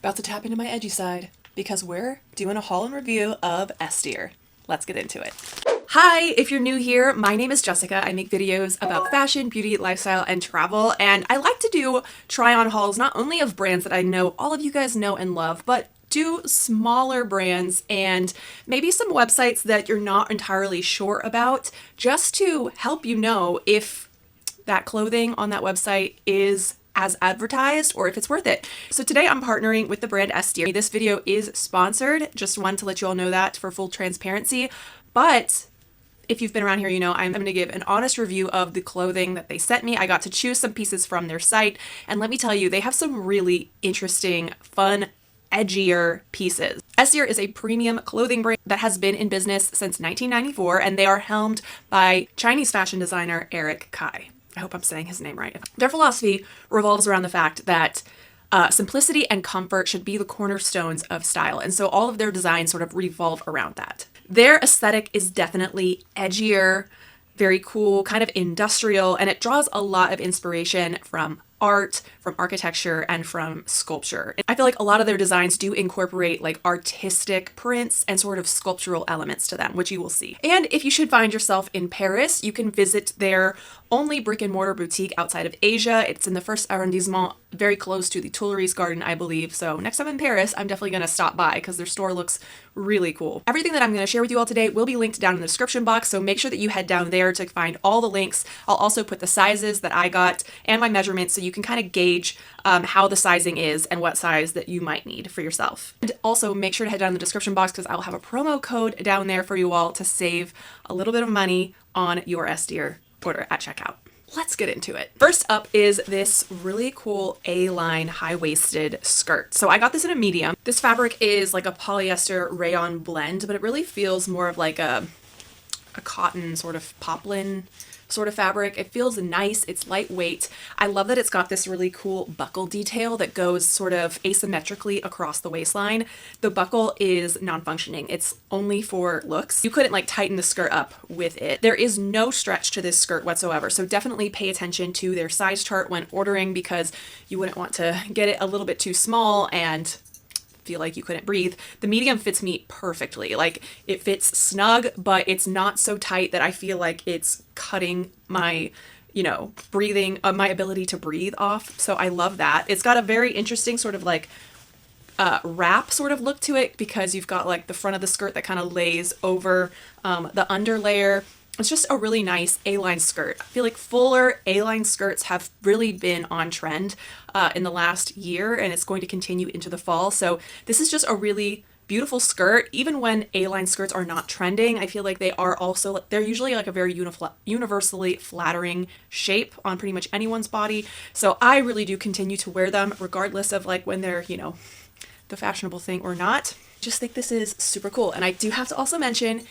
About to tap into my edgy side because we're doing a haul and review of S.Deer. Let's get into it. Hi, if you're new here, my name is Jessica. I make videos about fashion, beauty, lifestyle, and travel, and I like to do try-on hauls not only of brands that I know all of you guys know and love, but do smaller brands and maybe some websites that you're not entirely sure about, just to help you know if that clothing on that website is as advertised or if it's worth it. So today I'm partnering with the brand S.Deer. This video is sponsored. Just wanted to let you all know that for full transparency. But if you've been around here, you know I'm going to give an honest review of the clothing that they sent me. I got to choose some pieces from their site, and let me tell you, they have some really interesting, fun, edgier pieces. S.Deer is a premium clothing brand that has been in business since 1994, and they are helmed by Chinese fashion designer Eric Kai. I hope I'm saying his name right. Their philosophy revolves around the fact that simplicity and comfort should be the cornerstones of style. And so all of their designs sort of revolve around that. Their aesthetic is definitely edgier, very cool, kind of industrial, and it draws a lot of inspiration from art, from architecture, and from sculpture. I feel like a lot of their designs do incorporate like artistic prints and sort of sculptural elements to them, which you will see. And if you should find yourself in Paris, you can visit their only brick and mortar boutique outside of Asia. It's in the first arrondissement, very close to the Tuileries Garden, I believe. So next time I'm in Paris, I'm definitely going to stop by because their store looks really cool. Everything that I'm going to share with you all today will be linked down in the description box, so make sure that you head down there to find all the links. I'll also put the sizes that I got and my measurements so you can kind of gauge how the sizing is and what size that you might need for yourself. And also make sure to head down in the description box because I'll have a promo code down there for you all to save a little bit of money on your S.Deer order at checkout. Let's get into it. First up is this really cool A-line high-waisted skirt. So I got this in a medium. This fabric is like a polyester rayon blend, but it really feels more of like a cotton sort of poplin sort of fabric. It feels nice. It's lightweight. I love that it's got this really cool buckle detail that goes sort of asymmetrically across the waistline. The buckle is non-functioning. It's only for looks. You couldn't like tighten the skirt up with it. There is no stretch to this skirt whatsoever. So definitely pay attention to their size chart when ordering because you wouldn't want to get it a little bit too small and feel like you couldn't breathe. The medium fits me perfectly. Like it fits snug, but it's not so tight that I feel like it's cutting my, breathing, my ability to breathe off. So I love that. It's got a very interesting sort of like wrap sort of look to it because you've got like the front of the skirt that kind of lays over the under layer. It's just a really nice A-line skirt. I feel like fuller A-line skirts have really been on trend in the last year, and it's going to continue into the fall. So this is just a really beautiful skirt. Even when A-line skirts are not trending, I feel like they're usually like a very universally flattering shape on pretty much anyone's body. So I really do continue to wear them regardless of like when they're, the fashionable thing or not. Just think this is super cool. And I do have to also mention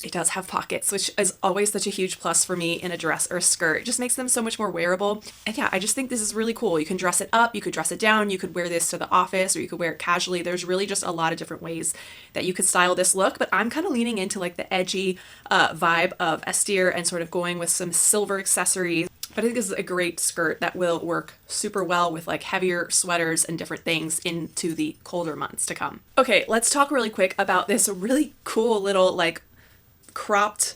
it does have pockets, which is always such a huge plus for me in a dress or a skirt. It just makes them so much more wearable. And yeah, I just think this is really cool. You can dress it up, you could dress it down, you could wear this to the office, or you could wear it casually. There's really just a lot of different ways that you could style this look, but I'm kind of leaning into like the edgy vibe of S.Deer and sort of going with some silver accessories. But I think this is a great skirt that will work super well with like heavier sweaters and different things into the colder months to come. Okay, let's talk really quick about this really cool little like cropped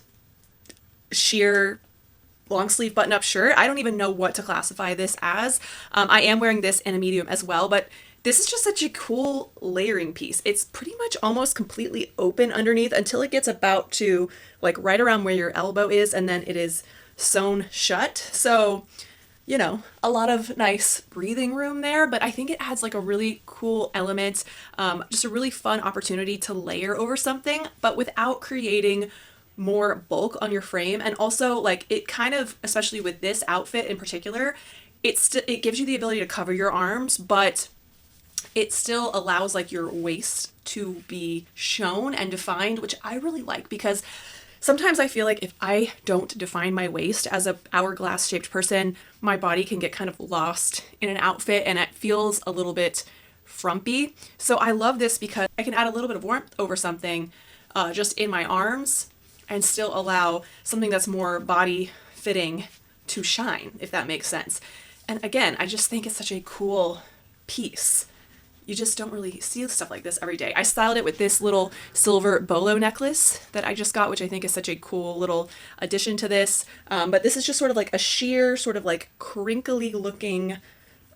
sheer long sleeve button up shirt. I don't even know what to classify this as. I am wearing this in a medium as well, but this is just such a cool layering piece. It's pretty much almost completely open underneath until it gets about to like right around where your elbow is, and then it is sewn shut. So, a lot of nice breathing room there, but I think it adds like a really cool element, just a really fun opportunity to layer over something, but without creating more bulk on your frame. And also like it kind of, especially with this outfit in particular, it gives you the ability to cover your arms, but it still allows like your waist to be shown and defined, which I really like because sometimes I feel like if I don't define my waist as a hourglass shaped person, my body can get kind of lost in an outfit and it feels a little bit frumpy. So I love this because I can add a little bit of warmth over something just in my arms and still allow something that's more body fitting to shine, if that makes sense. And again, I just think it's such a cool piece. you just don't really see stuff like this every day. I styled it with this little silver bolo necklace that I just got, which I think is such a cool little addition to this. But this is just sort of like a sheer, sort of like crinkly looking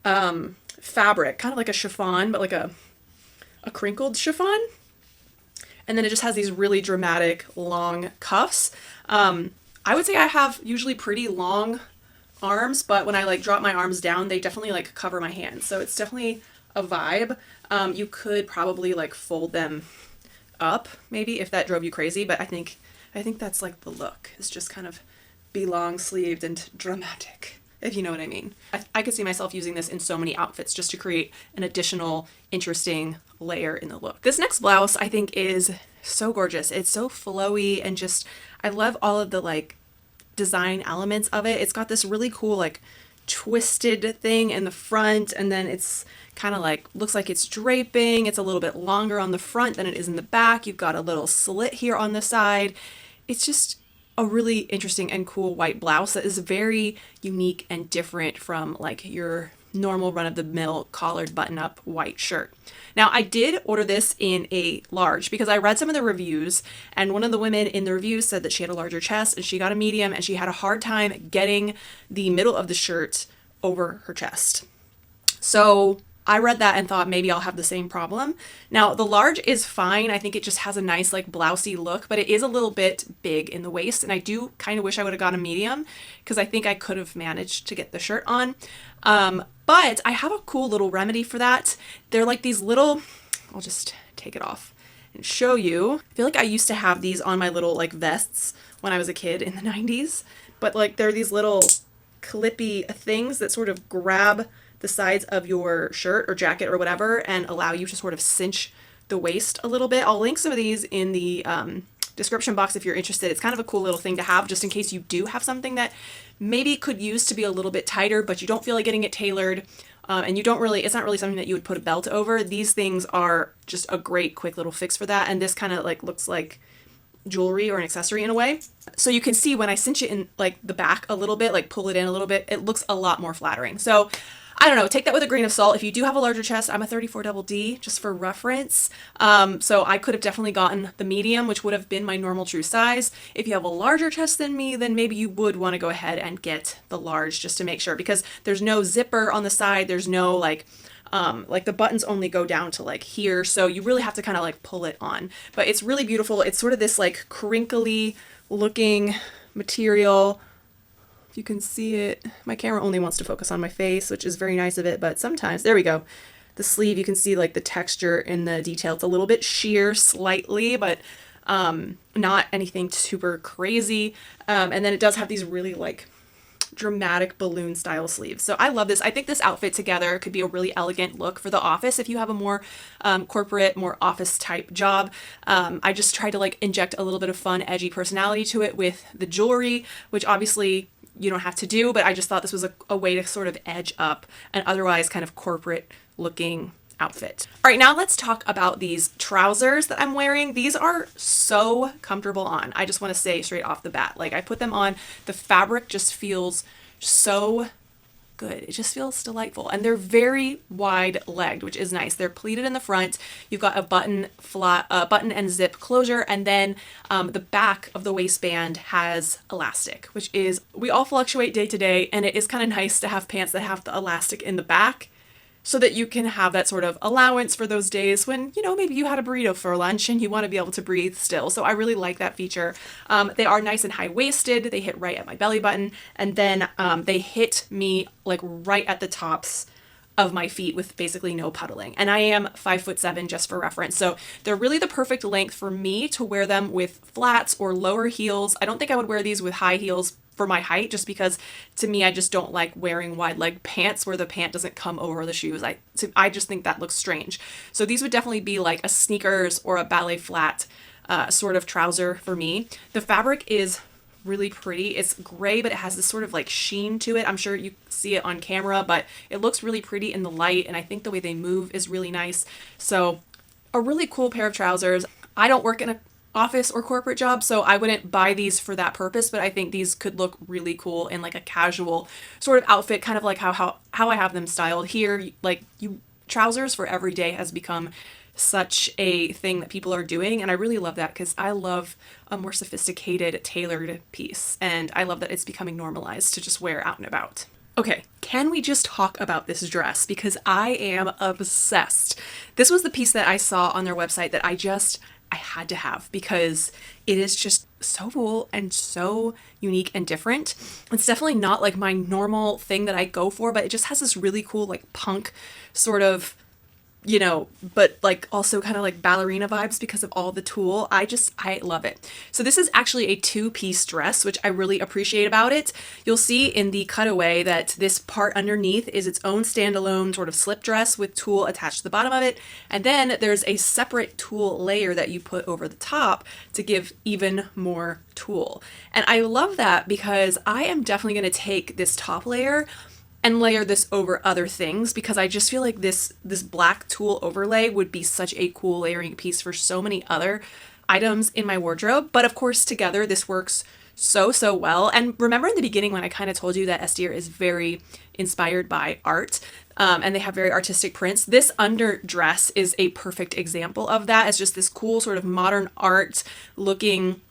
fabric, kind of like a chiffon, but like a crinkled chiffon. And then it just has these really dramatic long cuffs. I would say I have usually pretty long arms, but when I like drop my arms down, they definitely like cover my hands. So it's definitely a vibe. You could probably like fold them up maybe if that drove you crazy, but I think that's like the look. It's just kind of be long sleeved and dramatic, if you know what I mean. I could see myself using this in so many outfits just to create an additional interesting layer in the look. This next blouse I think is so gorgeous. It's so flowy and just, I love all of the like design elements of it. It's got this really cool like twisted thing in the front, and then it's kind of like looks like it's draping. It's a little bit longer on the front than it is in the back. You've got a little slit here on the side. It's just a really interesting and cool white blouse that is very unique and different from like your normal run-of-the-mill collared button-up white shirt. Now, I did order this in a large because I read some of the reviews, and one of the women in the reviews said that she had a larger chest and she got a medium and she had a hard time getting the middle of the shirt over her chest. So I read that and thought maybe I'll have the same problem. Now, the large is fine. I think it just has a nice like blousey look, but it is a little bit big in the waist, and I do kind of wish I would have got a medium because I think I could have managed to get the shirt on. But I have a cool little remedy for that. They're like these little, I'll just take it off and show you. I feel like I used to have these on my little like vests when I was a kid in the 90s, but like they're these little clippy things that sort of grab the sides of your shirt or jacket or whatever and allow you to sort of cinch the waist a little bit. I'll link some of these in the description box if you're interested. It's kind of a cool little thing to have just in case you do have something that maybe could use to be a little bit tighter, but you don't feel like getting it tailored, and you don't really, it's not really something that you would put a belt over. These things are just a great quick little fix for that, and this kind of like looks like jewelry or an accessory in a way. So you can see when I cinch it in like the back a little bit, like pull it in a little bit, it looks a lot more flattering. So I don't know, take that with a grain of salt. If you do have a larger chest, I'm a 34 double D just for reference. So I could have definitely gotten the medium, which would have been my normal true size. If you have a larger chest than me, then maybe you would want to go ahead and get the large just to make sure, because there's no zipper on the side. There's no like the buttons only go down to like here. So you really have to kind of like pull it on, but it's really beautiful. It's sort of this like crinkly looking material. If you can see it, my camera only wants to focus on my face, which is very nice of it, but sometimes, there we go. The sleeve, you can see like the texture in the detail. It's a little bit sheer slightly, but not anything super crazy. And then it does have these really like dramatic balloon style sleeves. So I love this. I think this outfit together could be a really elegant look for the office if you have a more corporate, more office type job. I just tried to like inject a little bit of fun, edgy personality to it with the jewelry, which obviously you don't have to do, but I just thought this was a way to sort of edge up an otherwise kind of corporate looking outfit. All right, now let's talk about these trousers that I'm wearing. These are so comfortable on. I just want to say straight off the bat, like I put them on, the fabric just feels so good. It just feels delightful. And they're very wide legged, which is nice. They're pleated in the front. You've got a button and zip closure. And then the back of the waistband has elastic, which is, we all fluctuate day to day. And it is kind of nice to have pants that have the elastic in the back so that you can have that sort of allowance for those days when, you know, maybe you had a burrito for lunch and you want to be able to breathe still. So I really like that feature. They are nice and high-waisted. They hit right at my belly button. And then they hit me like right at the tops of my feet with basically no puddling. And I am 5'7" just for reference. So they're really the perfect length for me to wear them with flats or lower heels. I don't think I would wear these with high heels for my height, just because to me, I just don't like wearing wide leg pants where the pant doesn't come over the shoes. I just think that looks strange. So these would definitely be like a sneakers or a ballet flat sort of trouser for me. The fabric is really pretty. It's gray, but it has this sort of like sheen to it. I'm sure you see it on camera, but it looks really pretty in the light. And I think the way they move is really nice. So a really cool pair of trousers. I don't work in a office or corporate job, so I wouldn't buy these for that purpose, but I think these could look really cool in like a casual sort of outfit, kind of like how I have them styled here. Like you trousers for every day has become such a thing that people are doing, and I really love that because I love a more sophisticated tailored piece, and I love that it's becoming normalized to just wear out and about. Okay, can we just talk about this dress, because I am obsessed. This was the piece that I saw on their website that I had to have because it is just so cool and so unique and different. It's definitely not like my normal thing that I go for, but it just has this really cool like punk sort of, you know, but like also kind of like ballerina vibes because of all the tulle. I love it. So this is actually a two-piece dress, which I really appreciate about it. You'll see in the cutaway that this part underneath is its own standalone sort of slip dress with tulle attached to the bottom of it. And then there's a separate tulle layer that you put over the top to give even more tulle. And I love that because I am definitely going to take this top layer and layer this over other things, because I just feel like this black tulle overlay would be such a cool layering piece for so many other items in my wardrobe. But of course, together this works so well. And remember in the beginning when I kind of told you that S.Deer is very inspired by art, and they have very artistic prints. This underdress is a perfect example of that. It's just this cool sort of modern art looking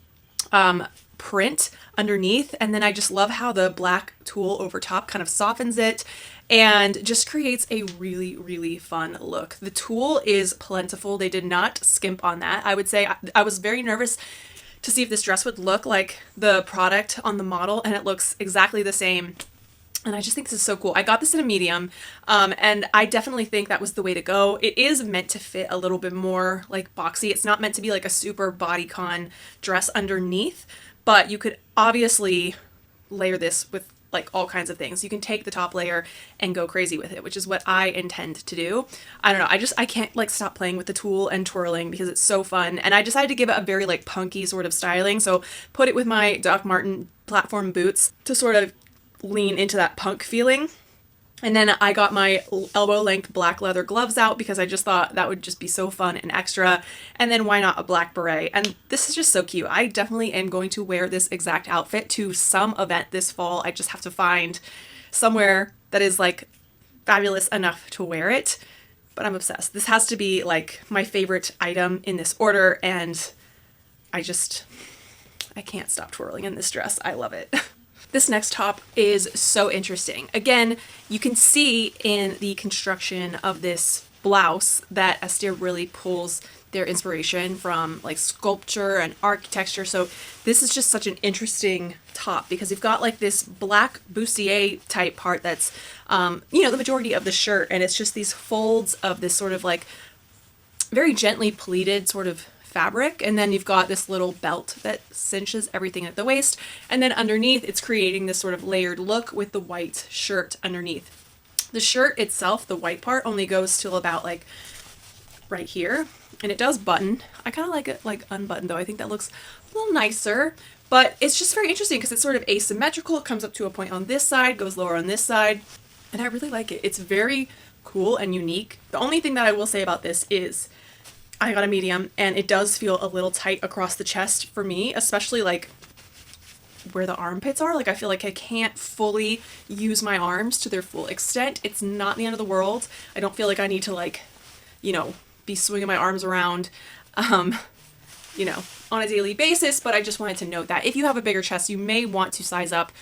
print underneath, and then I just love how the black tulle over top kind of softens it and just creates a really fun look. The tulle is plentiful. They did not skimp on that. I would say I was very nervous to see if this dress would look like the product on the model, and it looks exactly the same. And I just think this is so cool. I got this in a medium, and I definitely think that was the way to go. It is meant to fit a little bit more like boxy. It's not meant to be like a super bodycon dress underneath, but you could obviously layer this with like all kinds of things. You can take the top layer and go crazy with it, which is what I intend to do. I don't know. I can't like stop playing with the tulle and twirling because it's so fun. And I decided to give it a very like punky sort of styling. So put it with my Doc Marten platform boots to sort of lean into that punk feeling. And then I got my elbow length black leather gloves out because I just thought that would just be so fun and extra. And then why not a black beret? And this is just so cute. I definitely am going to wear this exact outfit to some event this fall. I just have to find somewhere that is like fabulous enough to wear it. But I'm obsessed. This has to be like my favorite item in this order, and I can't stop twirling in this dress. I love it. This next top is so interesting. Again, you can see in the construction of this blouse that S.Deer really pulls their inspiration from like sculpture and architecture. So this is just such an interesting top because you've got like this black bustier type part that's, you know, the majority of the shirt. And it's just these folds of this sort of like very gently pleated sort of fabric, and then you've got this little belt that cinches everything at the waist, and then underneath it's creating this sort of layered look with the white shirt underneath. The shirt itself, the white part, only goes till about like right here, and it does button. I kind of like it like unbuttoned though. I think that looks a little nicer, but it's just very interesting because it's sort of asymmetrical. It comes up to a point on this side, goes lower on this side, and I really like it. It's very cool and unique. The only thing that I will say about this is I got a medium, and it does feel a little tight across the chest for me, especially like where the armpits are. Like I feel like I can't fully use my arms to their full extent. It's not the end of the world. I don't feel like I need to like, you know, be swinging my arms around, you know, on a daily basis. But I just wanted to note that if you have a bigger chest, you may want to size up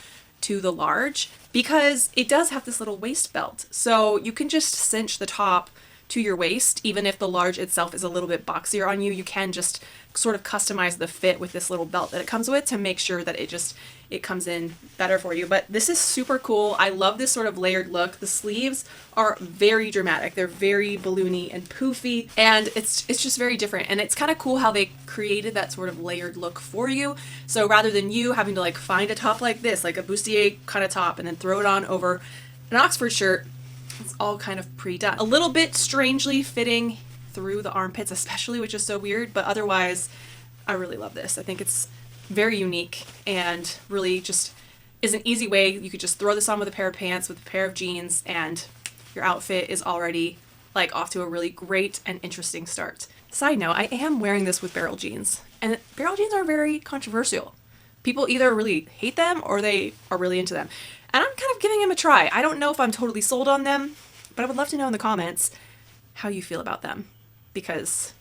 to the large because it does have this little waist belt. So you can just cinch the top to your waist. Even if the large itself is a little bit boxier on you, you can just sort of customize the fit with this little belt that it comes with to make sure that it comes in better for you. But this is super cool. I love this sort of layered look. The sleeves are very dramatic. They're very balloony and poofy, and it's just very different. And it's kind of cool how they created that sort of layered look for you. So rather than you having to like find a top like this, like a bustier kind of top, and then throw it on over an Oxford shirt, it's all kind of pre-done. A little bit strangely fitting through the armpits especially, which is so weird, but otherwise I really love this. I think it's very unique and really just is an easy way. You could just throw this on with a pair of pants, with a pair of jeans, and your outfit is already like off to a really great and interesting start. Side note, I am wearing this with barrel jeans, and barrel jeans are very controversial. People either really hate them or they are really into them. And I'm kind of giving them a try. I don't know if I'm totally sold on them, but I would love to know in the comments how you feel about them, because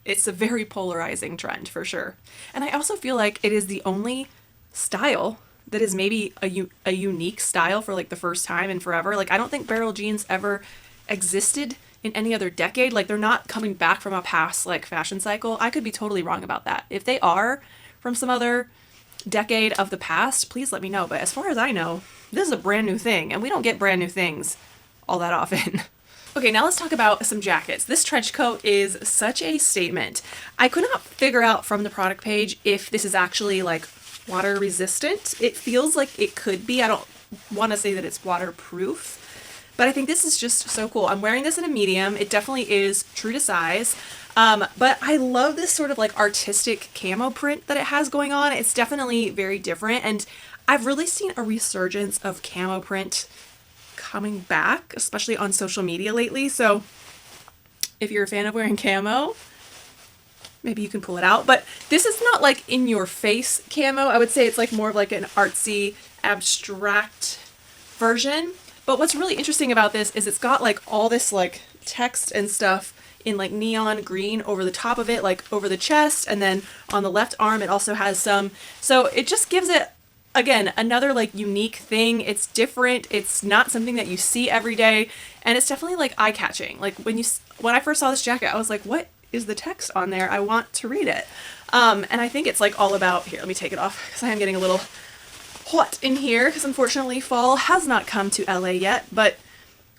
it's a very polarizing trend for sure. And I also feel like it is the only style that is maybe a unique style for like the first time in forever. Like I don't think barrel jeans ever existed in any other decade. Like they're not coming back from a past like fashion cycle. I could be totally wrong about that. If they are from some other decade of the past, please let me know. But as far as I know, this is a brand new thing, and we don't get brand new things all that often. Okay, now let's talk about some jackets. This trench coat is such a statement. I could not figure out from the product page if this is actually like water resistant. It feels like it could be. I don't want to say that it's waterproof, but I think this is just so cool. I'm wearing this in a medium. It definitely is true to size. But I love this sort of like artistic camo print that it has going on. It's definitely very different. And I've really seen a resurgence of camo print coming back, especially on social media lately. So if you're a fan of wearing camo, maybe you can pull it out. But this is not like in your face camo. I would say it's like more of like an artsy, abstract version. But what's really interesting about this is it's got like all this like text and stuff in like neon green over the top of it, like over the chest, and then on the left arm it also has some. So it just gives it, again, another like unique thing. It's different. It's not something that you see every day, and it's definitely like eye-catching. Like when I first saw this jacket, I was like, what is the text on there? I want to read it. And I think it's like all about, here, let me take it off because I am getting a little hot in here because unfortunately fall has not come to LA yet. But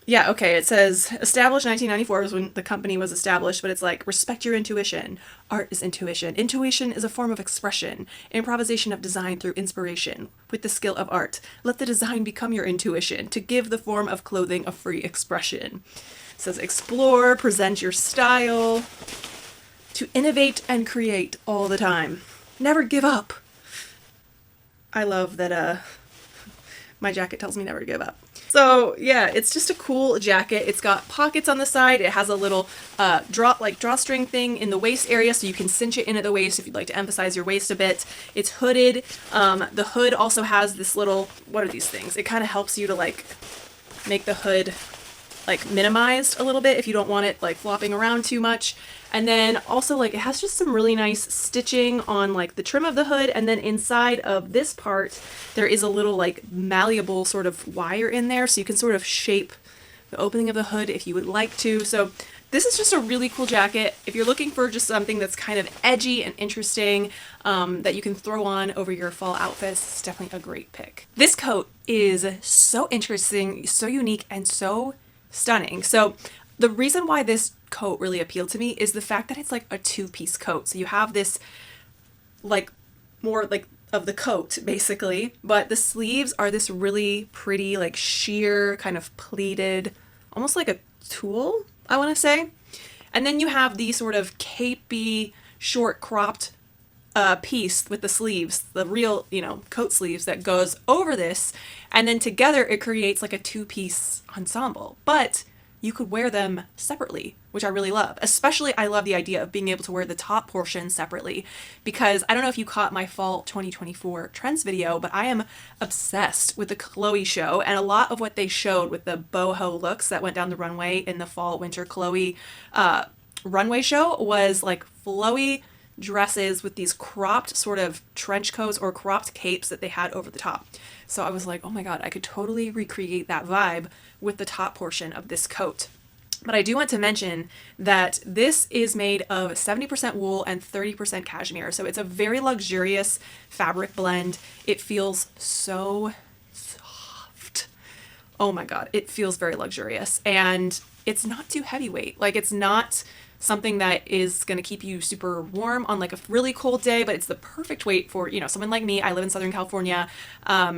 yeah, okay, it says established 1994 was when the company was established, but it's like respect your intuition. Art is intuition. Intuition is a form of expression, improvisation of design through inspiration with the skill of art. Let the design become your intuition to give the form of clothing a free expression. It says explore, present your style, to innovate and create all the time. Never give up. I love that my jacket tells me never to give up. So yeah, it's just a cool jacket. It's got pockets on the side. It has a little drawstring thing in the waist area, so you can cinch it in at the waist if you'd like to emphasize your waist a bit. It's hooded. The hood also has this little, what are these things? It kind of helps you to like make the hood like minimized a little bit if you don't want it like flopping around too much. And then also like it has just some really nice stitching on like the trim of the hood, and then inside of this part there is a little like malleable sort of wire in there, so you can sort of shape the opening of the hood if you would like to. So this is just a really cool jacket. If you're looking for just something that's kind of edgy and interesting that you can throw on over your fall outfits, it's definitely a great pick. This coat is so interesting, so unique, and so stunning. So the reason why this coat really appealed to me is the fact that it's like a two-piece coat. So you have this like more like of the coat basically, but the sleeves are this really pretty like sheer kind of pleated, almost like a tulle, I want to say. And then you have the sort of capey, short cropped piece with the sleeves, the real, coat sleeves that goes over this. And then together it creates like a two-piece ensemble. But you could wear them separately, which I really love. Especially I love the idea of being able to wear the top portion separately, because I don't know if you caught my fall 2024 trends video, but I am obsessed with the Chloe show, and a lot of what they showed with the boho looks that went down the runway in the fall winter Chloe runway show was like flowy dresses with these cropped sort of trench coats or cropped capes that they had over the top. So I was like, oh my God, I could totally recreate that vibe with the top portion of this coat. But I do want to mention that this is made of 70% wool and 30% cashmere. So it's a very luxurious fabric blend. It feels so soft. Oh my God, it feels very luxurious. And it's not too heavyweight. Like it's not something that is going to keep you super warm on like a really cold day, but it's the perfect weight for, someone like me. I live in Southern California,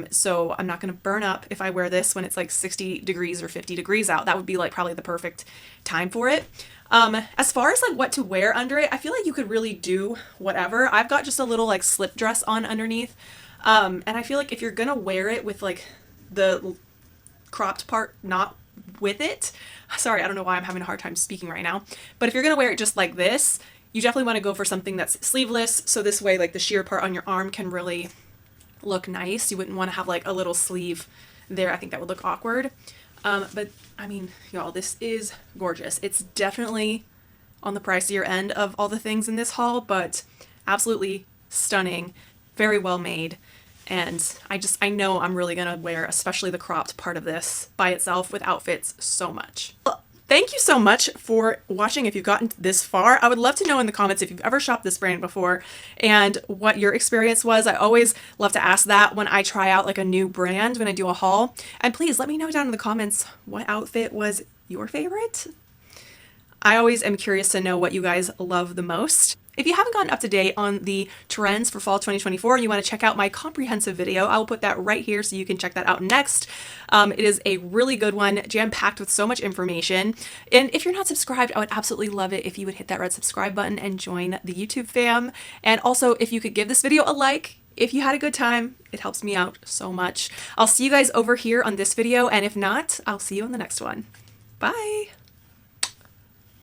so I'm not going to burn up if I wear this when it's like 60 degrees or 50 degrees out. That would be like probably the perfect time for it. As far as like what to wear under it, I feel like you could really do whatever. I've got just a little like slip dress on underneath, and I feel like if you're going to wear it with like the cropped part not with it, sorry, I don't know why I'm having a hard time speaking right now, but if you're gonna wear it just like this, you definitely want to go for something that's sleeveless, so this way like the sheer part on your arm can really look nice. You wouldn't want to have like a little sleeve there. I think that would look awkward. But I mean, y'all, this is gorgeous. It's definitely on the pricier end of all the things in this haul, but absolutely stunning, very well made. And I know I'm really gonna wear especially the cropped part of this by itself with outfits so much. Thank you so much for watching. If you've gotten this far, I would love to know in the comments if you've ever shopped this brand before and what your experience was. I always love to ask that when I try out like a new brand, when I do a haul. And please let me know down in the comments what outfit was your favorite. I always am curious to know what you guys love the most. If you haven't gotten up to date on the trends for fall 2024 and you want to check out my comprehensive video, I will put that right here so you can check that out next. It is a really good one, jam-packed with so much information. And if you're not subscribed, I would absolutely love it if you would hit that red subscribe button and join the YouTube fam. And also, if you could give this video a like, if you had a good time, it helps me out so much. I'll see you guys over here on this video, and if not, I'll see you on the next one. Bye!